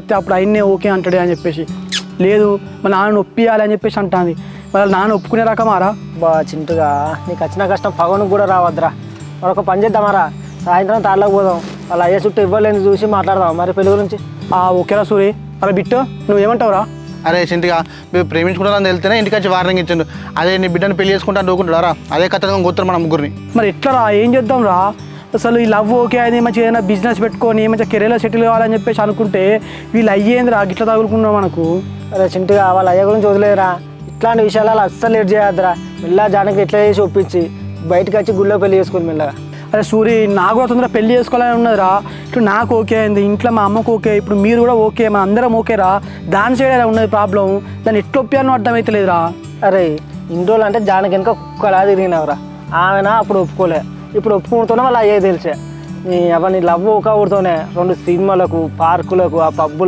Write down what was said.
అప్పుడు ఆయన్నే ఓకే అంటాడు అని చెప్పేసి లేదు మా నాన్న ఒప్పియాలి అని చెప్పేసి అంటుంది. వాళ్ళ నాన్న ఒప్పుకునే రకమారా? బా చింటుగా నీకు వచ్చిన కష్టం పగవనికి కూడా రావద్దురా. మరొక పని చేద్దామారా, సాయంత్రం తాళ్ళకు పోదాం, వాళ్ళ అయ్యే చుట్టూ ఇవ్వలేని చూసి మాట్లాడదాం మరి పెళ్లి గురించి. ఓకేరా సూరి. అరే బిట్టు నువ్వేమంటావురా? అరే చింటిగా మీరు ప్రేమించుకుంటారని తెలితేనే ఇంటికి వచ్చి వార్నింగ్ ఇచ్చిండు. అదే నీ బిడ్డను పెళ్లి చేసుకుంటా నూకుంటారా? అదే కథ కూతురు మన ముగ్గురిని. మరి ఎట్లరా, ఏం చేద్దాం రా? అసలు ఈ లవ్ ఓకే అది మంచిగా ఏదైనా బిజినెస్ పెట్టుకొని మంచిగా కెరీర్లో సెటిల్ కావాలని చెప్పేసి అనుకుంటే వీళ్ళు అయ్యేందిరా గిట్లా తగులుకున్నాం మనకు. అరే చింటుగా వాళ్ళ అయ్య గురించి వదిలేదురా, ఇట్లాంటి విషయాలు అస్సలు లేట్ చేయొద్దురా. మెల్లగా జానకి ఎట్లా చేసి ఒప్పించి బయటకు వచ్చి గుళ్ళో పెళ్లి చేసుకుని మెల్లగా. అరే సూరి, నాకు కూడా తొందరగా పెళ్లి చేసుకోవాలని ఉన్నదిరా. ఇప్పుడు నాకు ఓకే అయింది, ఇంట్లో మా అమ్మకు ఓకే, ఇప్పుడు మీరు కూడా ఓకే, మన అందరం ఓకేరా. దాని సైడ్ ఉన్నది ప్రాబ్లం, దాన్ని ఎట్లా ఒప్పానో అర్థమైతలేదురా. అరే ఇన్ని రోజులు అంటే జానకి వెనక కుక్కలా తిరిగినవరా. ఆమెనా అప్పుడు ఒప్పుకోలే, ఇప్పుడు ఒప్పుకుంటూనే వాళ్ళు అయ్యే తెలిసే. నీ అవన్నీ లవ్ ఒక ఊరితోనే 2 సినిమాలకు, పార్కులకు, ఆ పబ్బులు